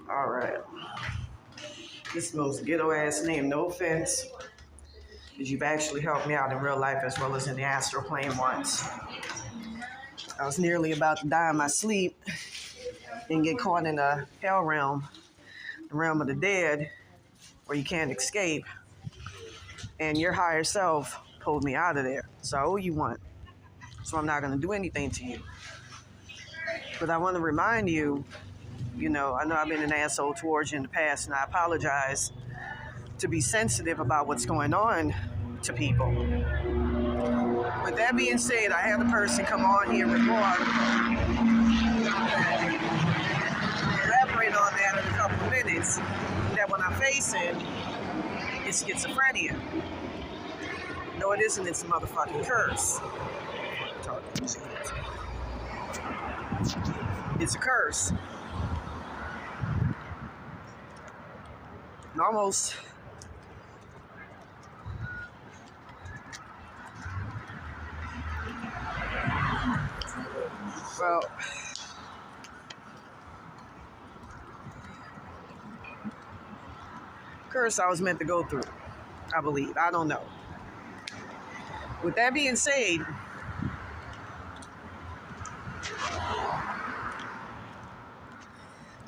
All right. This most ghetto ass name, no offense, because you've actually helped me out in real life as well as in the astral plane once. I was nearly about to die in my sleep and get caught in a hell realm, the realm of the dead, where you can't escape. And your higher self pulled me out of there. So I owe you one. So I'm not going to do anything to you. But I want to remind you, I know I've been an asshole towards you in the past, and I apologize, to be sensitive about what's going on to people. With that being said, I had a person come on here with more. Elaborate on that in a couple of minutes. That what I'm facing is schizophrenia. No, it isn't. It's a motherfucking curse. It's a curse. And almost. Well, curse I was meant to go through, I believe. I don't know. With that being said,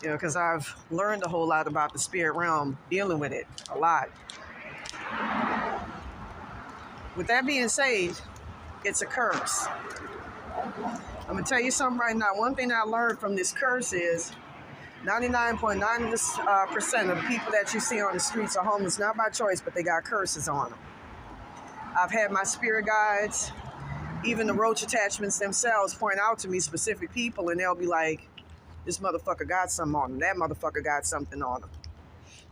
because I've learned a whole lot about the spirit realm, dealing with it a lot. With that being said, it's a curse. I'm going to tell you something right now. One thing I learned from this curse is 99.9% of the people that you see on the streets are homeless, not by choice, but they got curses on them. I've had my spirit guides, even the roach attachments themselves, point out to me specific people, and they'll be like, this motherfucker got something on him. That motherfucker got something on him.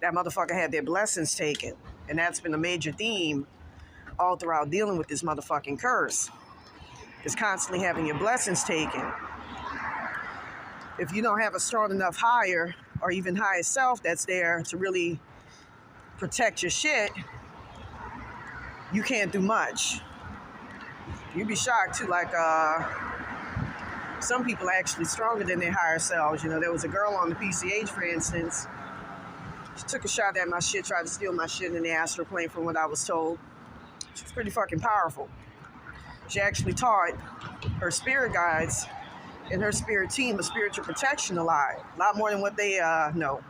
That motherfucker had their blessings taken. And that's been a major theme all throughout dealing with this motherfucking curse. Is constantly having your blessings taken. If you don't have a strong enough higher or even higher self that's there to really protect your shit, you can't do much. You'd be shocked too, like some people are actually stronger than their higher selves. There was a girl on the PCH, for instance. She took a shot at my shit, tried to steal my shit in the astral plane from what I was told. She was pretty fucking powerful. She actually taught her spirit guides and her spirit team of spiritual protection a lot more than what they know.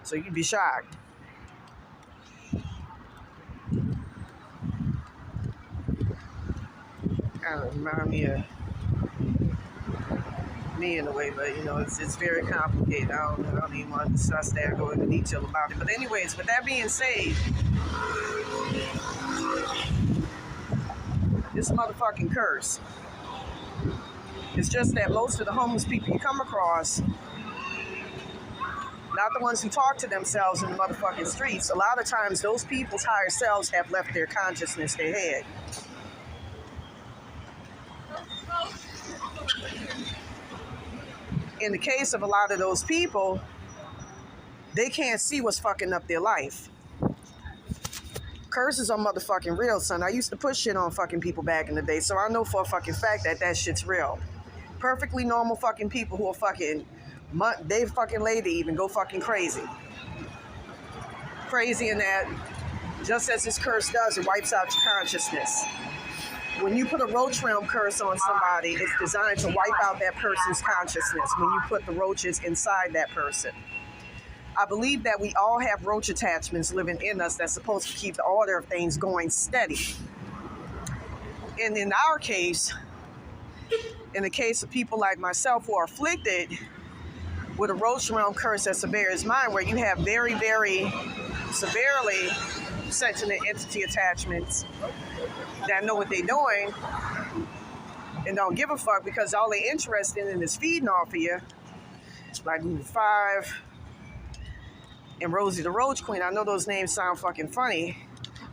So you'd be shocked. Kind of remind me of me in a way, but it's very complicated. I don't even want to discuss that or go into detail about it. But anyways, with that being said, this motherfucking curse. It's just that most of the homeless people you come across, not the ones who talk to themselves in the motherfucking streets, a lot of times those people's higher selves have left their consciousness, their head. In the case of a lot of those people, they can't see what's fucking up their life. Curses are motherfucking real, son. I used to put shit on fucking people back in the day, so I know for a fucking fact that shit's real. Perfectly normal fucking people who are fucking, they fucking later even go fucking crazy. Crazy in that, just as this curse does, it wipes out your consciousness. When you put a roach realm curse on somebody, it's designed to wipe out that person's consciousness when you put the roaches inside that person. I believe that we all have roach attachments living in us that's supposed to keep the order of things going steady. And in our case, in the case of people like myself who are afflicted with a roach realm curse that's severe as mine, where you have very, very severely sentient entity attachments that know what they're doing and don't give a fuck because all they're interested in is feeding off of you, like 5 and Rosie the Roach Queen. I know those names sound fucking funny,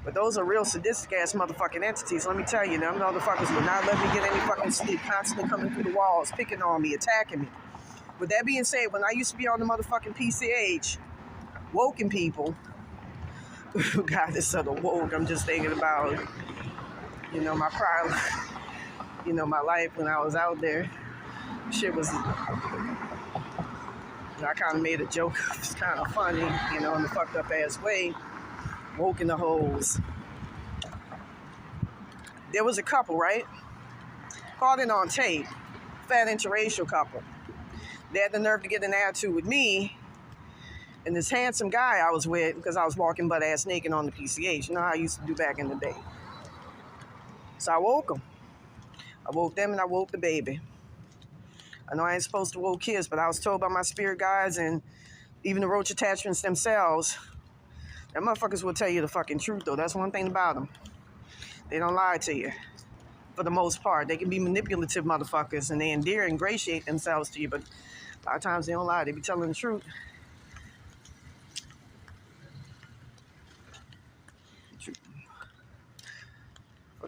but those are real sadistic ass motherfucking entities. Let me tell you, them motherfuckers would not let me get any fucking sleep, constantly coming through the walls, picking on me, attacking me. With that being said, when I used to be on the motherfucking PCH, woken people, God, this sort of woke, I'm just thinking about, my prior, my life when I was out there. Shit was And I kind of made a joke. It's kind of funny, in the fucked up ass way. Woke in the holes. There was a couple, right? Caught it on tape. Fat interracial couple. They had the nerve to get an attitude with me and this handsome guy I was with because I was walking butt ass naked on the PCH. You know how I used to do back in the day. So I woke them. I woke them and I woke the baby. I know I ain't supposed to woke kids, but I was told by my spirit guides and even the roach attachments themselves, that motherfuckers will tell you the fucking truth, though. That's one thing about them. They don't lie to you, for the most part. They can be manipulative motherfuckers, and they endear and ingratiate themselves to you, but a lot of times they don't lie. They be telling the truth.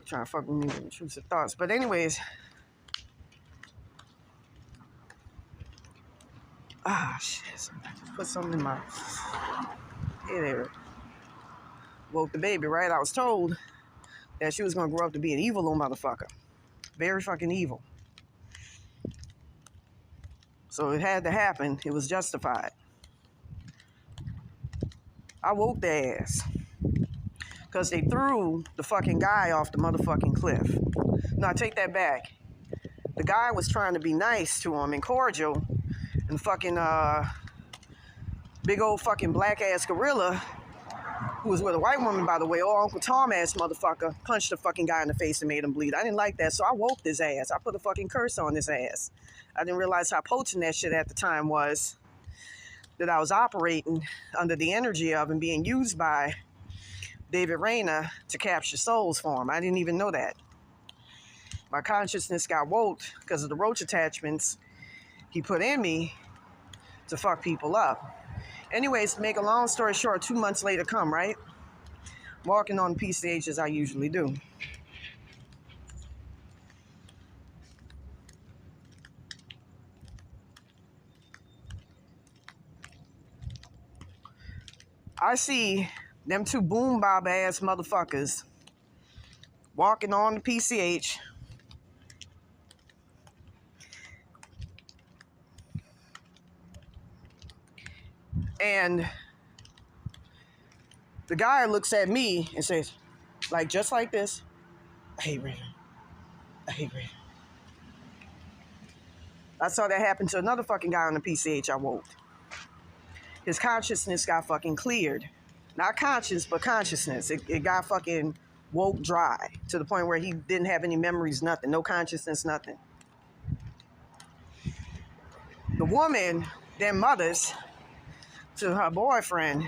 Trying to fuck with me with intrusive thoughts. But anyways, shit. Put something in my head there. Woke the baby, right? I was told that she was going to grow up to be an evil little motherfucker. Very fucking evil. So it had to happen. It was justified. I woke their ass. Because they threw the fucking guy off the motherfucking cliff. No, I take that back. The guy was trying to be nice to him and cordial. And fucking big old fucking black ass gorilla, who was with a white woman, by the way, or Uncle Tom ass motherfucker, punched the fucking guy in the face and made him bleed. I didn't like that, so I woke his ass. I put a fucking curse on his ass. I didn't realize how potent that shit at the time was. That I was operating under the energy of and being used by David Rayner to capture souls for him. I didn't even know that. My consciousness got woke because of the roach attachments he put in me to fuck people up. Anyways, to make a long story short, 2 months later come, right? Walking on PCH as I usually do. I see them two boom bob ass motherfuckers walking on the PCH. And the guy looks at me and says, like, just like this, I hate Rita. I hate Rita. I saw that happen to another fucking guy on the PCH I woke. His consciousness got fucking cleared. Not conscious, but consciousness. It got fucking woke dry to the point where he didn't have any memories, nothing. No consciousness, nothing. The woman then mothers to her boyfriend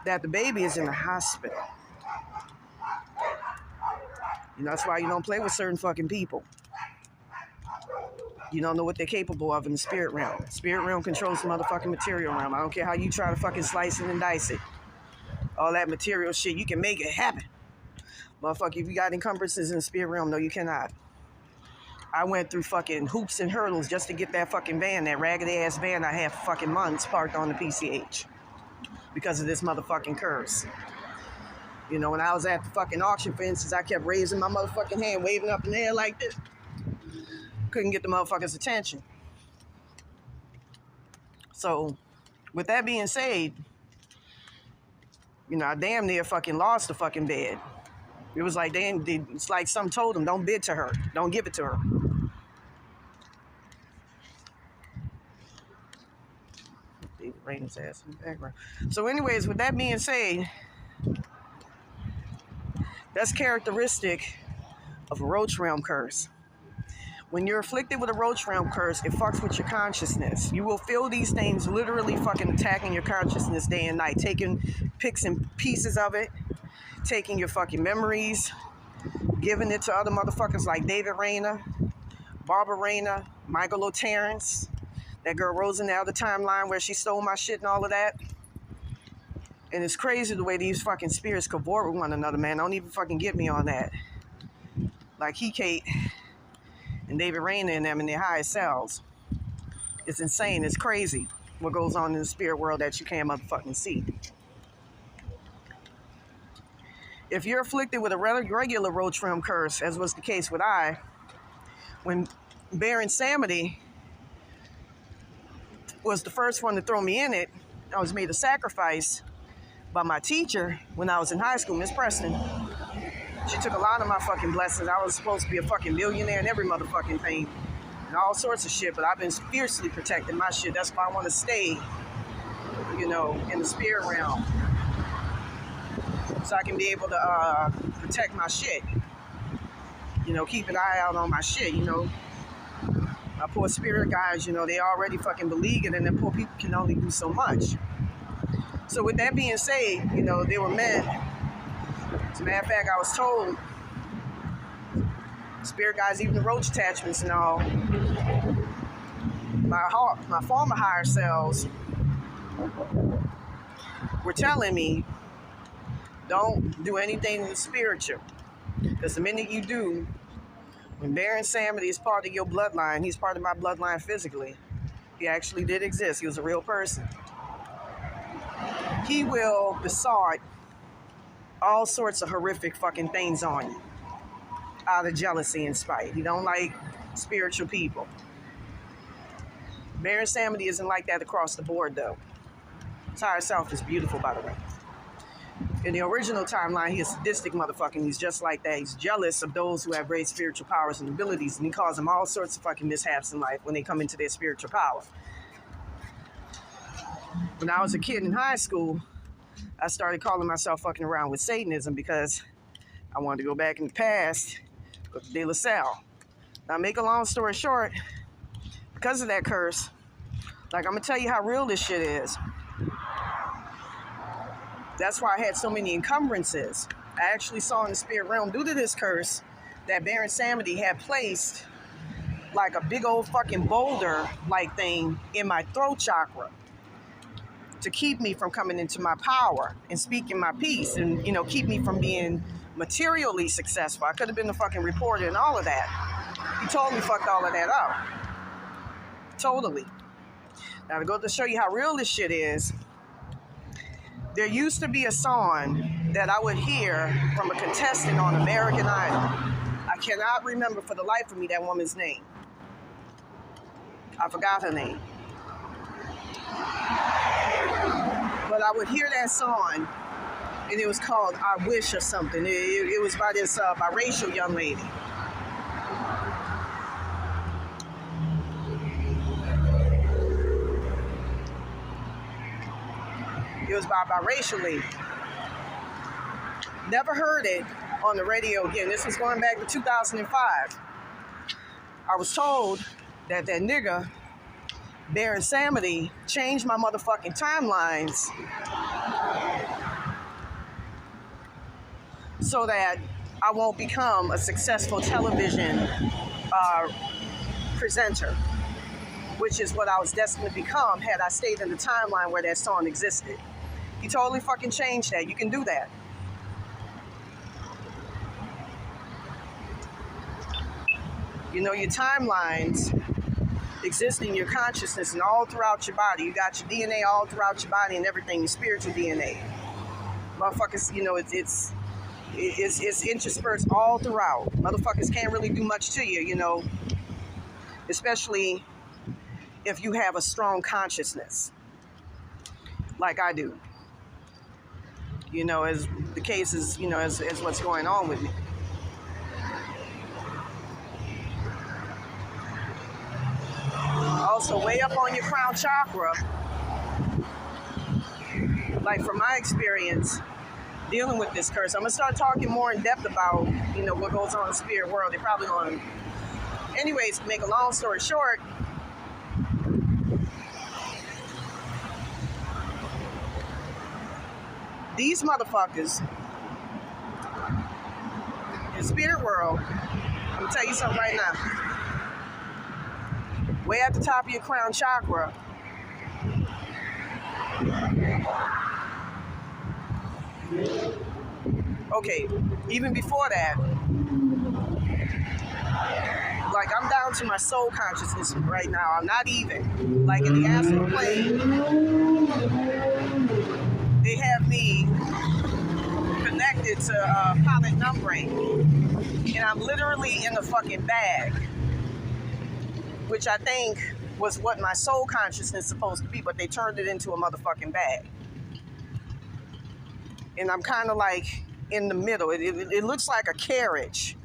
that the baby is in the hospital. That's why you don't play with certain fucking people. You don't know what they're capable of in the spirit realm. Spirit realm controls the motherfucking material realm. I don't care how you try to fucking slice it and dice it. All that material shit, you can make it happen. Motherfucker, if you got encumbrances in the spirit realm, no, you cannot. I went through fucking hoops and hurdles just to get that fucking van, that raggedy ass van I had for fucking months parked on the PCH. Because of this motherfucking curse. When I was at the fucking auction fences, I kept raising my motherfucking hand, waving up in the air like this. Couldn't get the motherfuckers' attention. So, with that being said, I damn near fucking lost the fucking bed. It was like, it's like something told them, don't bid to her. Don't give it to her. David Rainey's ass in the background. So anyways, with that being said, that's characteristic of a roach realm curse. When you're afflicted with a roach realm curse, it fucks with your consciousness. You will feel these things literally fucking attacking your consciousness day and night, taking bits and pieces of it, taking your fucking memories, giving it to other motherfuckers like David Rayner, Barbara Rayner, Michael O'Terrence, that girl Rose in the other timeline where she stole my shit and all of that. And it's crazy the way these fucking spirits cavort with one another, man. Don't even fucking get me on that. Like Kate and David Rayner and them in their highest selves. It's insane. It's crazy what goes on in the spirit world that you can't motherfucking see. If you're afflicted with a regular roach realm curse, as was the case with when Baron Samedi was the first one to throw me in it. I was made a sacrifice by my teacher when I was in high school, Miss Preston. She took a lot of my fucking blessings. I was supposed to be a fucking millionaire and every motherfucking thing and all sorts of shit, but I've been fiercely protecting my shit. That's why I want to stay, you know, in the spirit realm, so I can be able to protect my shit. You know, keep an eye out on my shit, you know. My poor spirit guys, you know, they already fucking beleaguered, and then poor people can only do so much. So with that being said, you know, they were meant. As a matter of fact, I was told, spirit guys, even the roach attachments and all, my former higher selves were telling me, don't do anything spiritual. Because the minute you do, when Baron Samedi is part of your bloodline, he's part of my bloodline physically. He actually did exist. He was a real person. He will besort all sorts of horrific fucking things on you out of jealousy and spite. He don't like spiritual people. Baron Samedi isn't like that across the board, though. His higher self is beautiful, by the way. In the original timeline, he's a sadistic motherfucker, and he's just like that. He's jealous of those who have great spiritual powers and abilities, and he causes them all sorts of fucking mishaps in life when they come into their spiritual power. When I was a kid in high school, I started calling myself fucking around with Satanism because I wanted to go back in the past with De La Salle. Now, make a long story short, because of that curse, like, I'm going to tell you how real this shit is. That's why I had so many encumbrances. I actually saw in the spirit realm, due to this curse, that Baron Samedi had placed like a big old fucking boulder-like thing in my throat chakra to keep me from coming into my power and speaking my piece and, you know, keep me from being materially successful. I could have been a fucking reporter and all of that. He totally fucked all of that up. Totally. Now, to go to show you how real this shit is, there used to be a song that I would hear from a contestant on American Idol. I cannot remember for the life of me that woman's name. I forgot her name. But I would hear that song, and it was called I Wish or something. It was by this biracial young lady. It was by a biracial lady. Never heard it on the radio again. This was going back to 2005. I was told that nigga, Baron Samedi, changed my motherfucking timelines so that I won't become a successful television presenter, which is what I was destined to become had I stayed in the timeline where that song existed. He totally fucking changed that. You can do that. You know, your timelines exist in your consciousness and all throughout your body. You got your DNA all throughout your body and everything, your spiritual DNA. Motherfuckers, you know, it's interspersed all throughout. Motherfuckers can't really do much to you, you know, especially if you have a strong consciousness, like I do. You know, as the case is, you know, as what's going on with me. Also, way up on your crown chakra, like from my experience dealing with this curse, I'm going to start talking more in depth about, you know, what goes on in the spirit world. They're probably going to, anyways, to make a long story short, these motherfuckers in the spirit world, I'm going to tell you something right now. Way at the top of your crown chakra, okay, even before that, like, I'm down to my soul consciousness right now. I'm not even, like, in the astral plane, they have me connected to pilot numbering, and I'm literally in the fucking bag, which I think was what my soul consciousness is supposed to be, but they turned it into a motherfucking bag. And I'm kind of like in the middle. It looks like a carriage.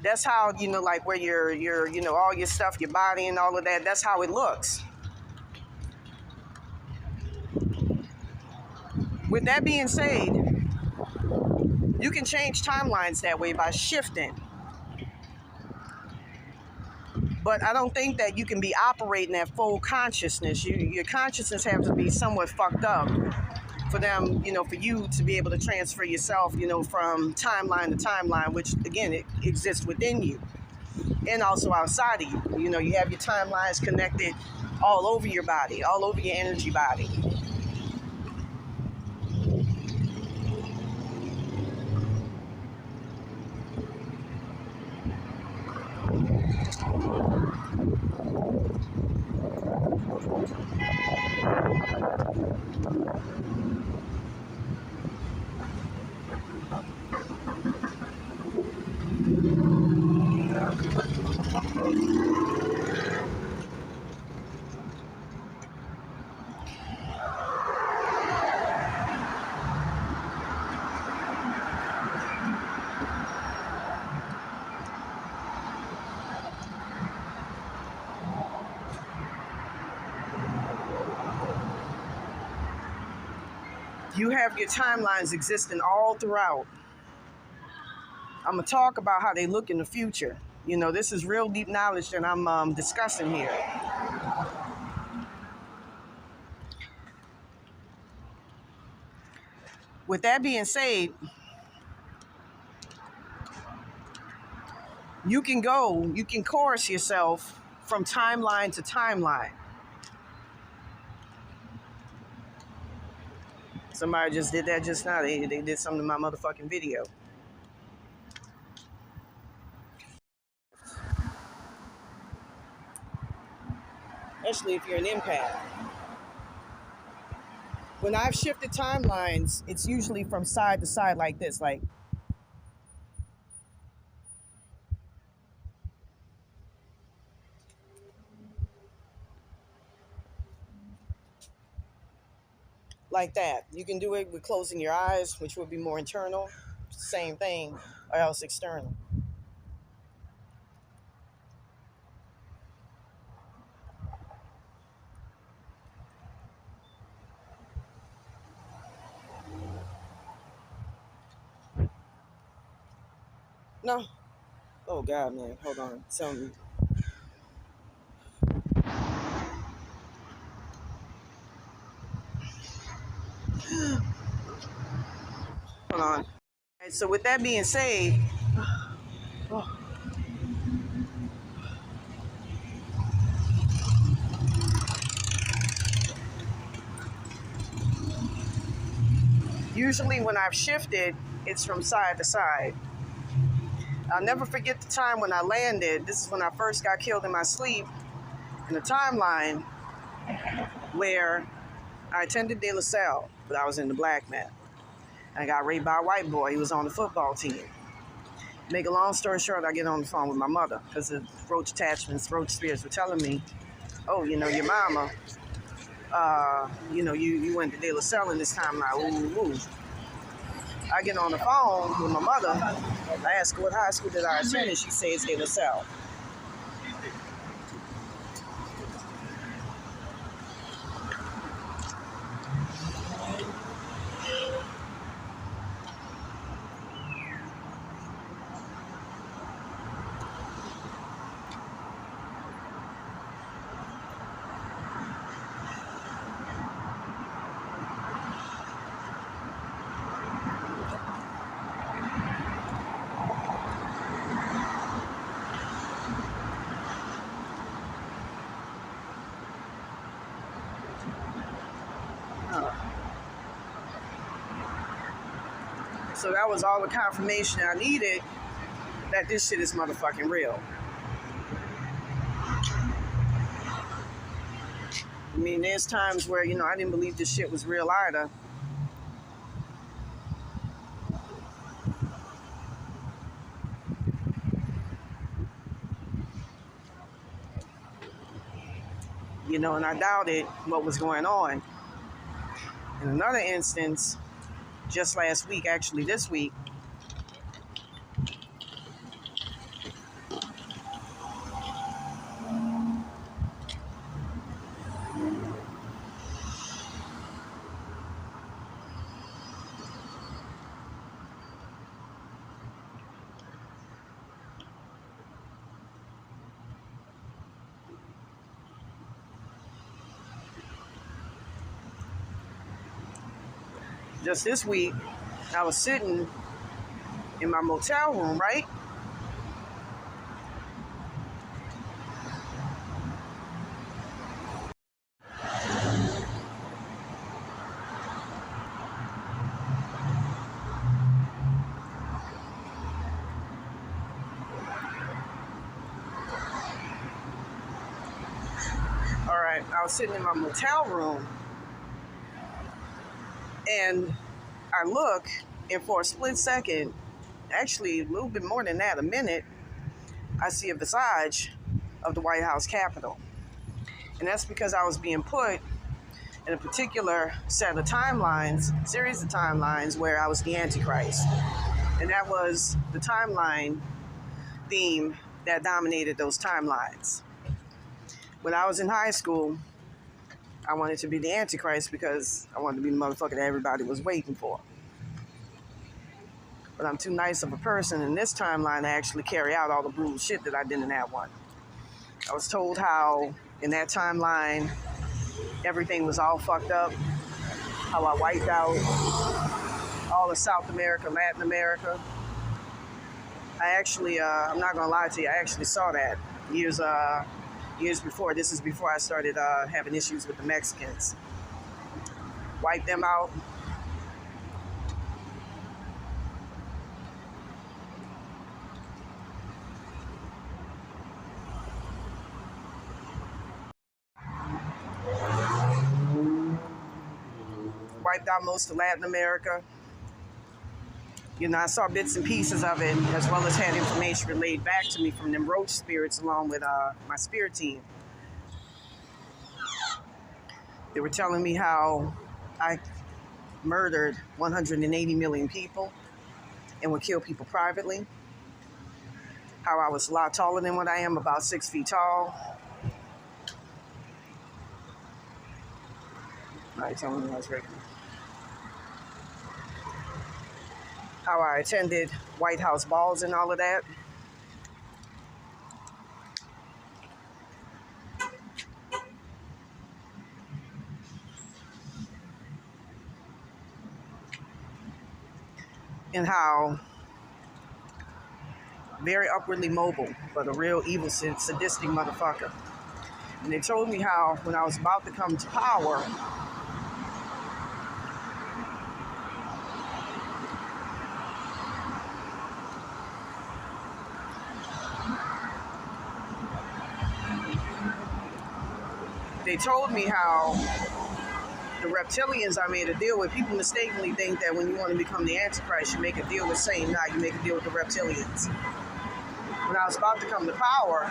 That's how, like where your all your stuff, your body and all of that, that's how it looks. With that being said, you can change timelines that way by shifting. But I don't think that you can be operating at full consciousness. Your consciousness has to be somewhat fucked up for them, for you to be able to transfer yourself, from timeline to timeline, which again, it exists within you and also outside of you. You have your timelines connected all over your body, all over your energy body. You have your timelines existing all throughout. I'm going to talk about how they look in the future. This is real deep knowledge that I'm discussing here. With that being said, you can course yourself from timeline to timeline. Somebody just did that just now. They did something to my motherfucking video. Especially if you're an empath. When I've shifted timelines, it's usually from side to side like this, like that. You can do it with closing your eyes, which would be more internal. Same thing, or else external. No. Oh God, man. Hold on. Something. Hold on. Right, so with that being said, usually when I've shifted, it's from side to side. I'll never forget the time when I landed. This is when I first got killed in my sleep in the timeline where I attended De La Salle, but I was in the black man. I got raped by a white boy. He was on the football team. Make a long story short, I get on the phone with my mother because the roach attachments, roach spirits were telling me, oh, your mama, you went to De La Salle in this timeline. Ooh, ooh. I get on the phone with my mother. I ask her what high school did I attend, and she says De La Salle. So that was all the confirmation I needed that this shit is motherfucking real. I mean, there's times where, I didn't believe this shit was real either. and I doubted what was going on. In another instance, just last week, actually this week, I was sitting in my motel room, right? All right, I was sitting in my motel room, and I look, and for a split second, actually a little bit more than that, a minute, I see a visage of the White House Capitol. And that's because I was being put in a particular set of timelines, series of timelines, where I was the Antichrist. And that was the timeline theme that dominated those timelines. When I was in high school, I wanted to be the Antichrist because I wanted to be the motherfucker that everybody was waiting for. But I'm too nice of a person in this timeline to actually carry out all the bullshit that I did in that one. I was told how in that timeline everything was all fucked up, how I wiped out all of South America, Latin America. I actually, I'm not gonna lie to you, I actually saw that years before. This is before I started having issues with the Mexicans. Wiped them out. Wiped out most of Latin America. I saw bits and pieces of it, as well as had information relayed back to me from them roach spirits along with my spirit team. They were telling me how I murdered 180 million people and would kill people privately. How I was a lot taller than what I am, about 6 feet tall. All right, tell me I was ready. How I attended White House balls and all of that. And how very upwardly mobile, but a real evil, sadistic motherfucker. And they told me how when I was about to come to power, they told me how the reptilians I made a deal with. People mistakenly think that when you want to become the Antichrist, you make a deal with Satan. Now you make a deal with the reptilians. When I was about to come to power,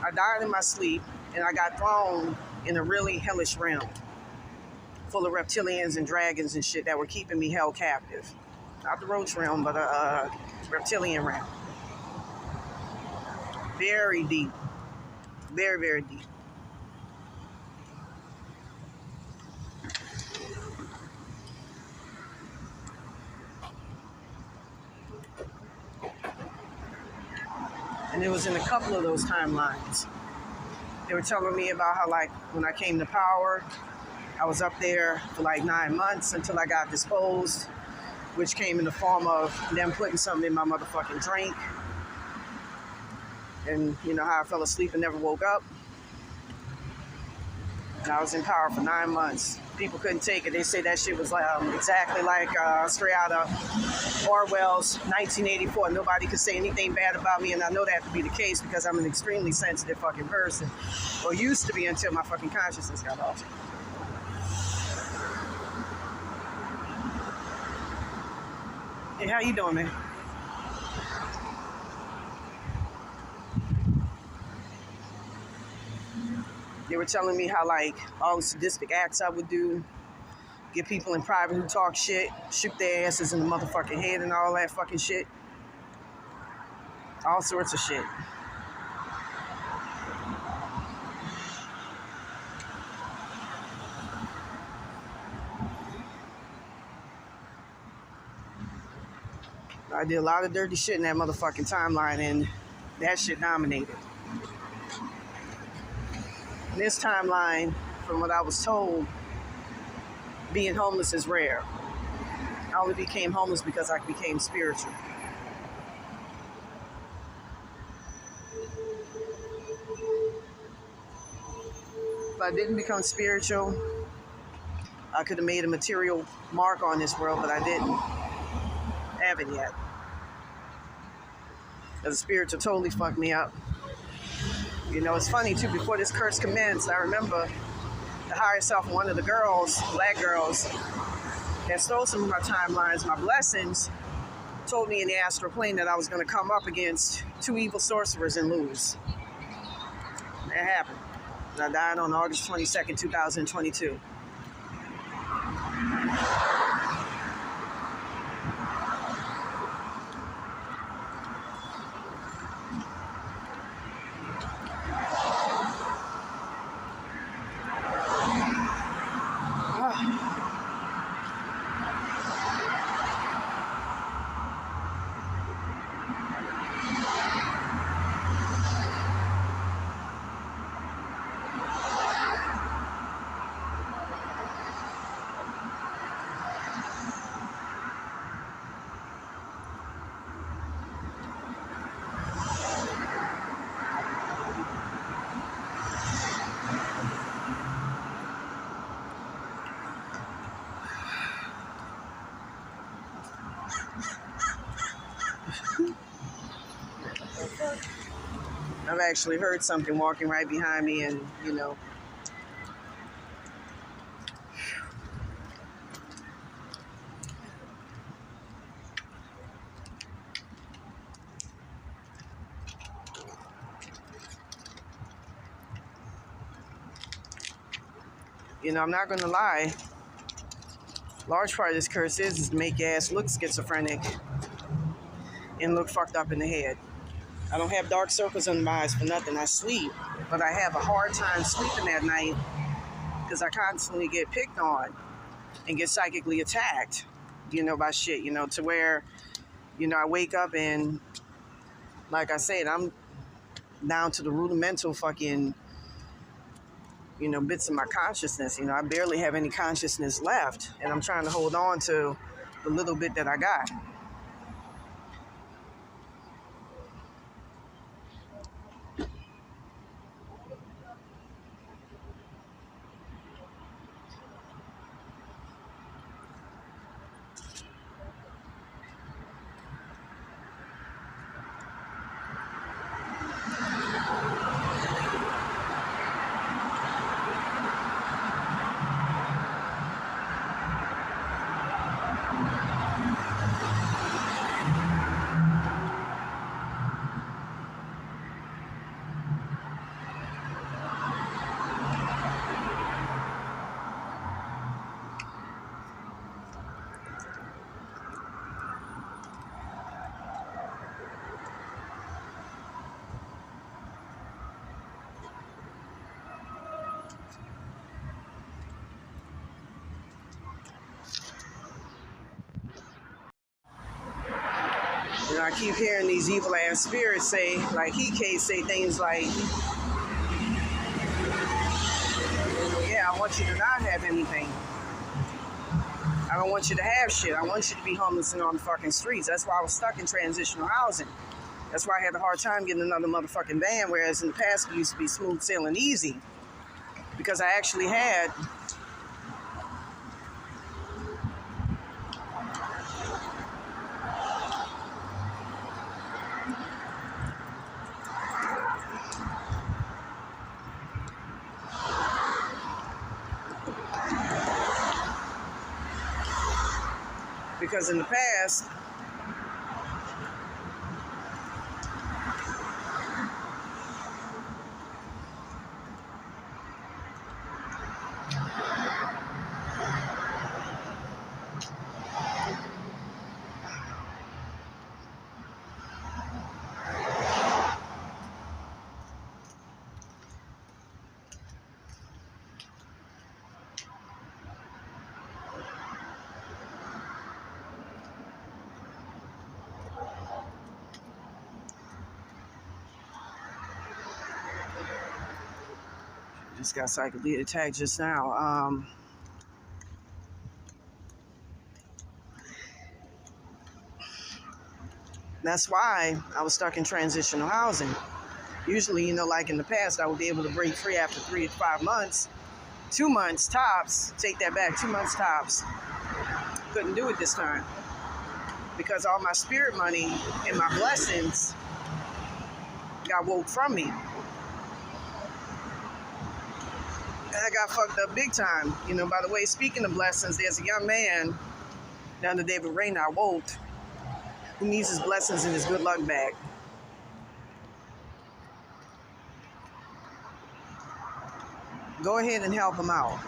I died in my sleep, and I got thrown in a really hellish realm full of reptilians and dragons and shit that were keeping me held captive. Not the roach realm, but a reptilian realm. Very deep. Very, very deep. And it was in a couple of those timelines. They were telling me about how, like, when I came to power, I was up there for like 9 months until I got disposed, which came in the form of them putting something in my motherfucking drink. And how I fell asleep and never woke up. And I was in power for 9 months. People couldn't take it. They say that shit was exactly like straight out of Orwell's 1984. Nobody could say anything bad about me, and I know that to be the case because I'm an extremely sensitive fucking person. Or used to be until my fucking consciousness got altered. Hey, how you doing, man? They were telling me how, like, all the sadistic acts I would do, get people in private who talk shit, shoot their asses in the motherfucking head and all that fucking shit. All sorts of shit. I did a lot of dirty shit in that motherfucking timeline, and that shit dominated. In this timeline, from what I was told, being homeless is rare. I only became homeless because I became spiritual. If I didn't become spiritual, I could have made a material mark on this world, but I didn't. Haven't yet. The spiritual totally fucked me up. You know, it's funny too, before this curse commenced, I remember the higher self, one of the girls, black girls, that stole some of my timelines, my blessings, told me in the astral plane that I was going to come up against 2 evil sorcerers and lose. That happened. I died on August 22nd, 2022. I've actually heard something walking right behind me, and I'm not going to lie. Large part of this curse is to make your ass look schizophrenic and look fucked up in the head. I don't have dark circles under my eyes for nothing. I sleep, but I have a hard time sleeping at night because I constantly get picked on and get psychically attacked, by shit, to where, I wake up and, like I said, I'm down to the rudimental fucking, bits of my consciousness. I barely have any consciousness left, and I'm trying to hold on to the little bit that I got. I keep hearing these evil ass spirits say, like He say things like, yeah, I want you to not have anything. I don't want you to have shit. I want you to be homeless and on the fucking streets. That's why I was stuck in transitional housing. That's why I had a hard time getting another motherfucking van, whereas in the past it used to be smooth sailing easy. Because I actually had because in the past, Just got psychedelic attack just now. That's why I was stuck in transitional housing. Usually, you know, like in the past, I would be able to break free after 3 to 5 months, 2 months tops. Take that back, 2 months tops. Couldn't do it this time because all my spirit money and my blessings got woke from me. And I got fucked up big time. You know, by the way, speaking of blessings, there's a young man down the David Rainer I woke who needs his blessings and his good luck back. Go ahead and help him out.